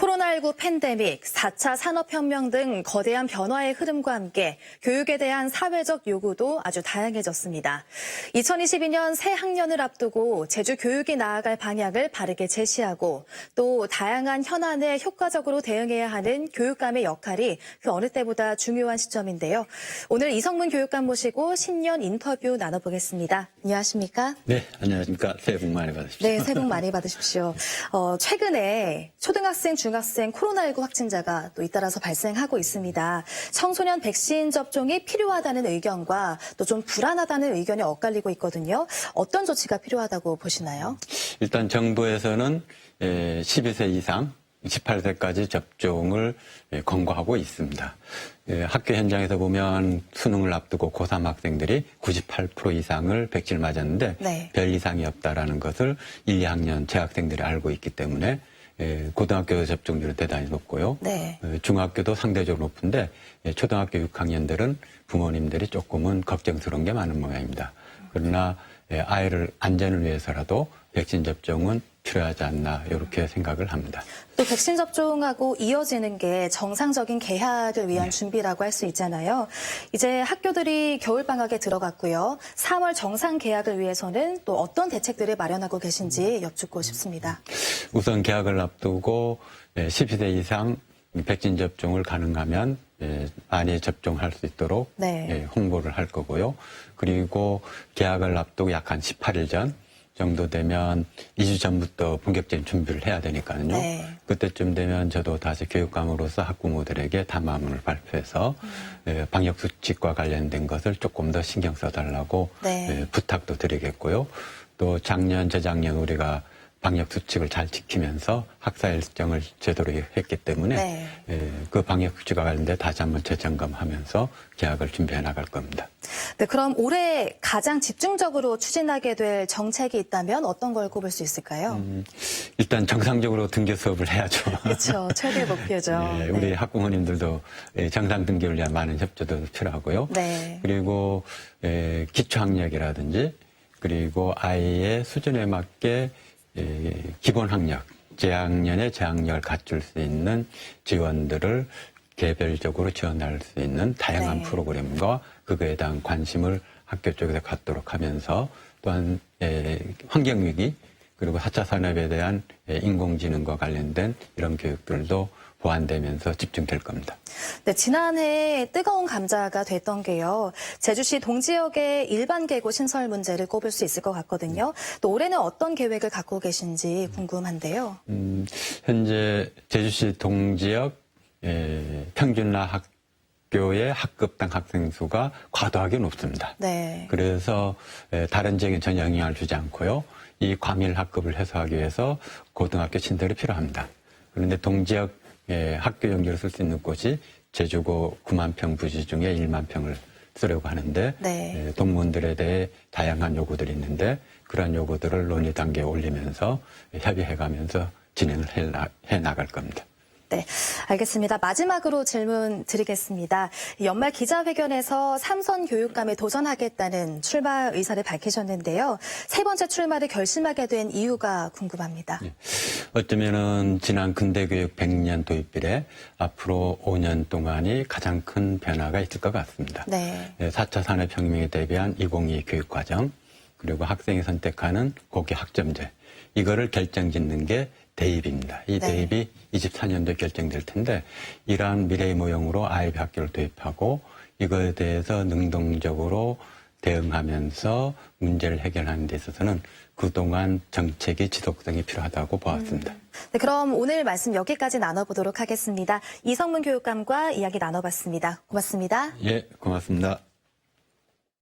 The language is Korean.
코로나19 팬데믹, 4차 산업혁명 등 거대한 변화의 흐름과 함께 교육에 대한 사회적 요구도 아주 다양해졌습니다. 2022년 새 학년을 앞두고 제주 교육이 나아갈 방향을 바르게 제시하고 또 다양한 현안에 효과적으로 대응해야 하는 교육감의 역할이 그 어느 때보다 중요한 시점인데요. 오늘 이성문 교육감 모시고 신년 인터뷰 나눠보겠습니다. 안녕하십니까? 네, 안녕하십니까. 새해 복 많이 받으십시오. 네, 새해 복 많이 받으십시오. 최근에 초등학생, 중학생 코로나19 확진자가 또 잇따라서 발생하고 있습니다. 청소년 백신 접종이 필요하다는 의견과 또 좀 불안하다는 의견이 엇갈리고 있거든요. 어떤 조치가 필요하다고 보시나요? 일단 정부에서는 12세 이상 18세까지 접종을 권고하고 있습니다. 학교 현장에서 보면 수능을 앞두고 고3 학생들이 98% 이상을 백신을 맞았는데 네. 별 이상이 없다라는 것을 1, 2학년 재학생들이 알고 있기 때문에 고등학교 접종률은 대단히 높고요. 네. 중학교도 상대적으로 높은데 초등학교 6학년들은 부모님들이 조금은 걱정스러운 게 많은 모양입니다. 그러나 아이를 안전을 위해서라도 백신 접종은 필요하지 않나 이렇게 생각을 합니다. 또 백신 접종하고 이어지는 게 정상적인 개학을 위한 준비라고 할 수 있잖아요. 이제 학교들이 겨울방학에 들어갔고요. 3월 정상 개학을 위해서는 또 어떤 대책들을 마련하고 계신지 여쭙고 싶습니다. 우선 개학을 앞두고 12세 이상 백신 접종을 가능하면 많이 접종할 수 있도록 네. 홍보를 할 거고요. 그리고 개학을 앞두고 약 한 18일 전 정도 되면 2주 전부터 본격적인 준비를 해야 되니까요. 네. 그때쯤 되면 저도 다시 교육감으로서 학부모들에게 담화문을 발표해서 방역 수칙과 관련된 것을 조금 더 신경 써달라고 네. 부탁도 드리겠고요. 또 작년, 재작년 우리가 방역 수칙을 잘 지키면서 학사 일정을 제대로 했기 때문에 네. 그 방역 수칙과 관련돼 다시 한번 재점검하면서 개학을 준비해 나갈 겁니다. 네, 그럼 올해 가장 집중적으로 추진하게 될 정책이 있다면 어떤 걸 꼽을 수 있을까요? 일단 정상적으로 등교 수업을 해야죠. 그렇죠. 최대 목표죠. 네, 우리 네. 학부모님들도 정상 등교를 위한 많은 협조도 필요하고요. 네. 그리고 기초학력이라든지 그리고 아이의 수준에 맞게 기본학력, 재학년의 재학력을 갖출 수 있는 지원들을 개별적으로 지원할 수 있는 다양한 네. 프로그램과 그거에 대한 관심을 학교 쪽에서 갖도록 하면서 또한 환경위기 그리고 4차 산업에 대한 인공지능과 관련된 이런 교육들도 보완되면서 집중될 겁니다. 네, 지난해 뜨거운 감자가 됐던 게요. 제주시 동지역의 일반 계고 신설 문제를 꼽을 수 있을 것 같거든요. 또 올해는 어떤 계획을 갖고 계신지 궁금한데요. 현재 제주시 동지역 평균나 학교의 학급당 학생 수가 과도하게 높습니다. 네. 그래서 다른 지역에 전혀 영향을 주지 않고요. 이 과밀 학급을 해소하기 위해서 고등학교 신설이 필요합니다. 그런데 동지역 학교 연결을 쓸 수 있는 곳이 제주고 9만 평 부지 중에 1만 평을 쓰려고 하는데 네. 동문들에 대해 다양한 요구들이 있는데 그런 요구들을 논의 단계에 올리면서 협의해가면서 진행을 해 나갈 겁니다. 네, 알겠습니다. 마지막으로 질문 드리겠습니다. 연말 기자회견에서 삼선 교육감에 도전하겠다는 출마 의사를 밝히셨는데요. 세 번째 출마를 결심하게 된 이유가 궁금합니다. 어쩌면은 지난 근대교육 100년 도입 이래 앞으로 5년 동안이 가장 큰 변화가 있을 것 같습니다. 네. 4차 산업혁명에 대비한 2022 교육과정 그리고 학생이 선택하는 고교 학점제 이거를 결정짓는 게 대입입니다. 이 네. 대입이 24년도에 결정될 텐데 이러한 미래의 모형으로 아이비 학교를 도입하고 이거에 대해서 능동적으로 대응하면서 문제를 해결하는 데 있어서는 그동안 정책의 지속성이 필요하다고 보았습니다. 네, 그럼 오늘 말씀 여기까지 나눠보도록 하겠습니다. 이성문 교육감과 이야기 나눠봤습니다. 고맙습니다. 예, 고맙습니다.